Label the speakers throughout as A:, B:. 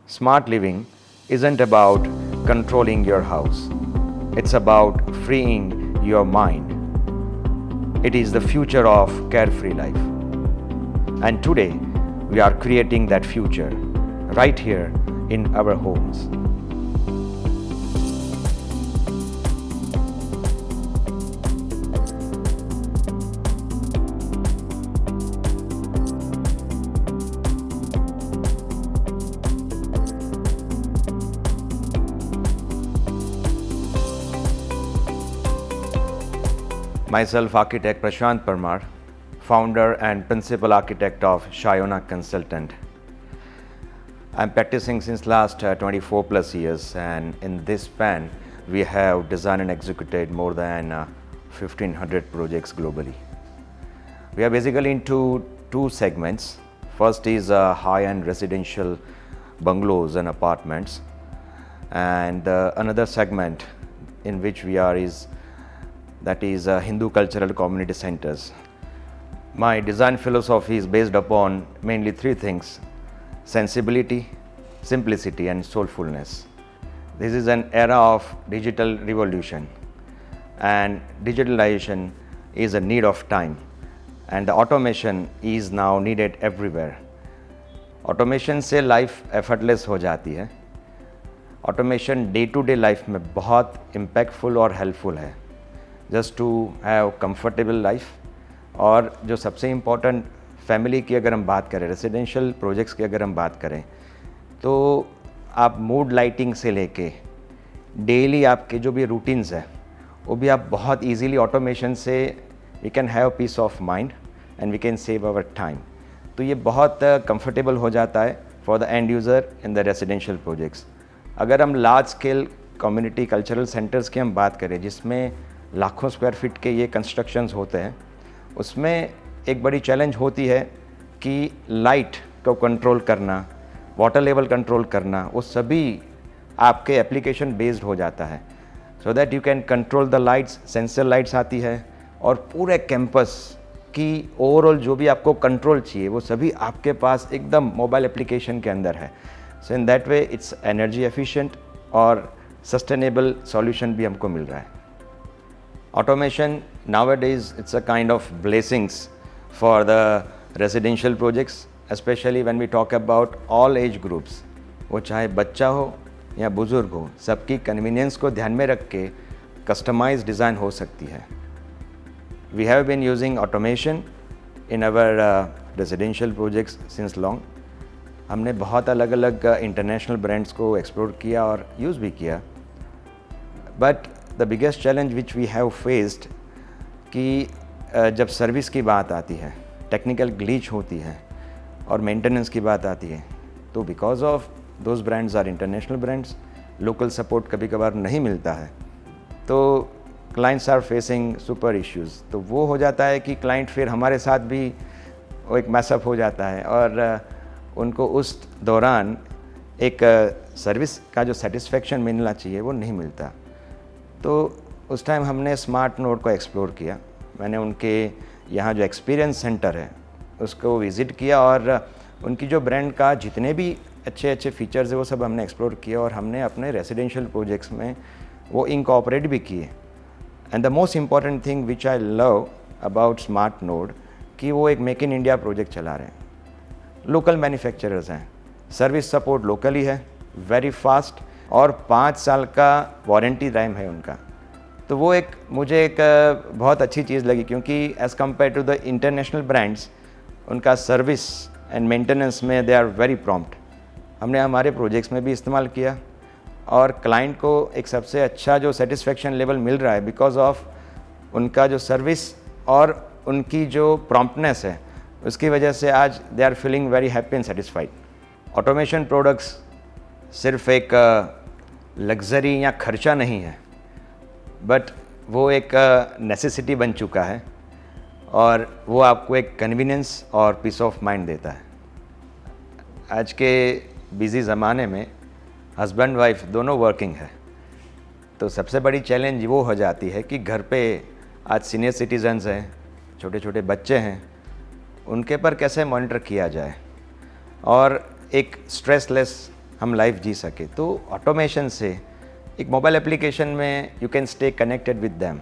A: Smart living isn't about controlling your house, it's about freeing your mind. It is the future of carefree life. And today, we are creating that future right here in our homes. Myself, architect Prashant Parmar, founder and principal architect of Shayona Consultant. I'm practicing since last 24 plus years, and in this span, we have designed and executed more than 1500 projects globally. We are basically into two segments. First is high-end residential bungalows and apartments, and another segment in which we are is Hindu cultural community centers. My design philosophy is based upon mainly three things: sensibility, simplicity, and soulfulness. This is an era of digital revolution, and digitalization is a need of time, and the automation is now needed everywhere. Automation से life effortless हो जाती है. Automation day to day life में बहुत impactful और helpful है, just to have comfortable life. और जो सबसे इम्पॉर्टेंट फैमिली की अगर हम बात करें, रेजिडेंशियल प्रोजेक्ट्स की अगर हम बात करें, तो आप मूड लाइटिंग से लेके डेली आपके जो भी रूटीन्स है वो भी आप बहुत इजीली ऑटोमेशन से we can have peace of mind and we can save our time. तो ये बहुत कंफर्टेबल हो जाता है for the end user in the residential projects. अगर हम large scale community cultural centres की हम बात करें, जिसमें लाखों स्क्वायर फीट के ये कंस्ट्रक्शंस होते हैं, उसमें एक बड़ी चैलेंज होती है कि लाइट को कंट्रोल करना, वाटर लेवल कंट्रोल करना, वो सभी आपके एप्लीकेशन बेस्ड हो जाता है. So that you can control the lights. Sensor lights आती है और पूरे कैंपस की ओवरऑल जो भी आपको कंट्रोल चाहिए वो सभी आपके पास एकदम मोबाइल एप्लीकेशन के अंदर है. So in that way it's energy efficient और सस्टेनेबल सॉल्यूशन भी हमको मिल रहा है. Automation nowadays, it's a kind of blessings for the residential projects, especially when we talk about all age groups. वो चाहे बच्चा हो या बुज़ुर्ग हो, सबकी कन्वीनियंस को ध्यान में रख के कस्टमाइज डिज़ाइन हो सकती है. We have been using automation in our residential projects since long. हमने बहुत अलग अलग इंटरनेशनल ब्रांड्स को एक्सप्लोर किया और यूज़ भी किया. But the biggest challenge which we have faced कि जब सर्विस की बात आती है, टेक्निकल ग्लिच होती है और मेंटेनेंस की बात आती है, तो because of those brands are international brands, local support कभी कभार नहीं मिलता है, तो clients are facing super issues. तो वो हो जाता है कि क्लाइंट फिर हमारे साथ भी वो एक मैसअप हो जाता है और उनको उस दौरान एक सर्विस का जो सेटिस्फेक्शन मिलना चाहिए वो नहीं मिलता. तो उस टाइम हमने स्मार्ट नोड को एक्सप्लोर किया. मैंने उनके यहाँ जो एक्सपीरियंस सेंटर है उसको विज़िट किया और उनकी जो ब्रांड का जितने भी अच्छे अच्छे फीचर्स है वो सब हमने एक्सप्लोर किया और हमने अपने रेजिडेंशियल प्रोजेक्ट्स में वो इनकॉर्पोरेट भी किए. And the most important thing which I love about smart node कि वो एक मेक इन इंडिया प्रोजेक्ट चला रहे हैं. लोकल मैन्युफैक्चरर्स हैं, सर्विस सपोर्ट लोकली है, वेरी फास्ट, और 5 साल का वारंटी टाइम है उनका. तो वो एक मुझे एक बहुत अच्छी चीज़ लगी, क्योंकि as compare to the international brands उनका सर्विस एंड मेंटेनेंस में दे आर वेरी प्रॉम्प्ट. हमने हमारे प्रोजेक्ट्स में भी इस्तेमाल किया और क्लाइंट को एक सबसे अच्छा जो सेटिस्फेक्शन लेवल मिल रहा है बिकॉज ऑफ उनका जो सर्विस और उनकी जो प्रॉम्प्टनेस है, उसकी वजह से आज they are feeling very happy and satisfied. Automation products सिर्फ एक लग्जरी या खर्चा नहीं है, बट वो एक नेसेसिटी बन चुका है और वो आपको एक कन्वीनियंस और पीस ऑफ माइंड देता है. आज के बिज़ी ज़माने में हस्बैंड वाइफ दोनों वर्किंग है, तो सबसे बड़ी चैलेंज वो हो जाती है कि घर पे आज सीनियर सिटीजन्स हैं, छोटे छोटे बच्चे हैं, उनके पर कैसे मॉनिटर किया जाए और एक स्ट्रेसलेस हम लाइफ जी सके। तो ऑटोमेशन से एक मोबाइल एप्लीकेशन में you can stay connected with them,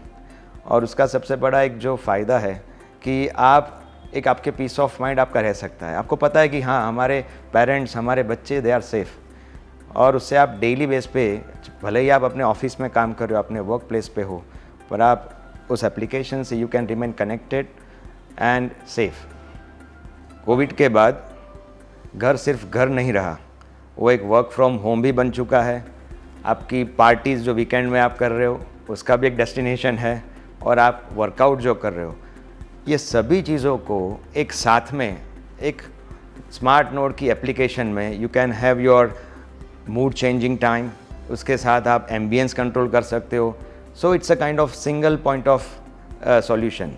A: और उसका सबसे बड़ा एक जो फ़ायदा है कि आपके पीस ऑफ माइंड आपका रह सकता है। आपको पता है कि हाँ, हमारे पेरेंट्स, हमारे बच्चे दे आर सेफ़, और उससे आप डेली बेस पे, भले ही आप अपने ऑफिस में काम कर रहे हो, अपने वर्क प्लेस पे हो, पर आप उस एप्लीकेशन से you can remain connected and safe. Covid के बाद घर सिर्फ घर नहीं रहा, वो एक वर्क फ्रॉम होम भी बन चुका है। आपकी पार्टीज़ जो वीकेंड में आप कर रहे हो उसका भी एक डेस्टिनेशन है, और आप वर्कआउट जो कर रहे हो, ये सभी चीज़ों को एक साथ में एक स्मार्ट नोड की एप्लीकेशन में you can have your mood changing time, उसके साथ आप एम्बियंस कंट्रोल कर सकते हो। So it's a kind of single point of solution.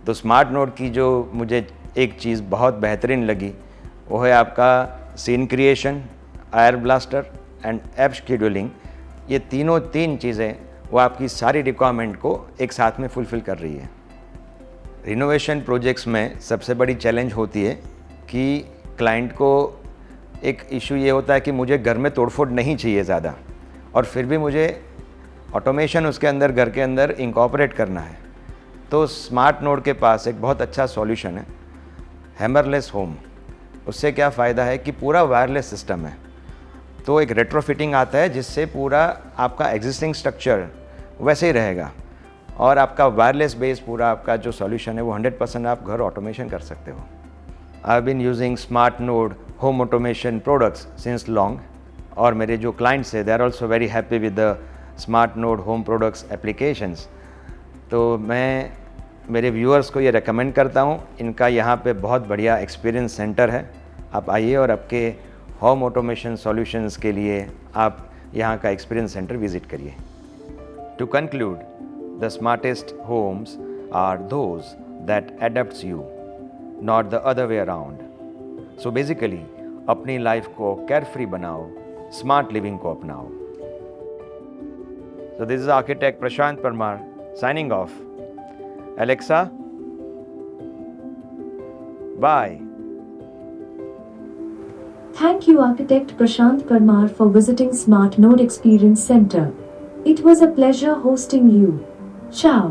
A: तो स्मार्ट नोड की जो मुझे एक चीज़ बहुत बेहतरीन लगी वो है आपका scene creation, IR blaster and app scheduling. ये तीन चीज़ें वो आपकी सारी रिक्वायरमेंट को एक साथ में फुलफ़िल कर रही है। रिनोवेशन प्रोजेक्ट्स में सबसे बड़ी चैलेंज होती है कि क्लाइंट को एक इशू ये होता है कि मुझे घर में तोड़फोड़ नहीं चाहिए ज़्यादा, और फिर भी मुझे ऑटोमेशन उसके अंदर, घर के अंदर इंकॉर्पोरेट करना है। तो स्मार्ट नोड के पास एक बहुत अच्छा सॉल्यूशन है, हैमरलेस होम। उससे क्या फ़ायदा है कि पूरा वायरलेस सिस्टम है, तो एक रेट्रोफिटिंग आता है जिससे पूरा आपका एग्जिस्टिंग स्ट्रक्चर वैसे ही रहेगा, और आपका वायरलेस बेस पूरा आपका जो सॉल्यूशन है वो 100% आप घर ऑटोमेशन कर सकते हो। I have been using smart node home automation products since long, और मेरे जो क्लाइंट्स हैं they are also very happy with the smart node home products applications. तो मैं मेरे व्यूअर्स को ये रेकमेंड करता हूँ, इनका यहाँ पे बहुत बढ़िया एक्सपीरियंस सेंटर है। आप आइए और आपके होम ऑटोमेशन सॉल्यूशंस के लिए आप यहाँ का एक्सपीरियंस सेंटर विजिट करिए। To conclude, the smartest homes are those that adapts you, not the other way around. So basically अपनी लाइफ को केयरफ्री बनाओ, स्मार्ट लिविंग को अपनाओ। So this is architect Prashant Parmar signing off. Alexa, bye.
B: Thank you, architect Prashant Parmar, for visiting Smart Node Experience Center. It was a pleasure hosting you. Ciao.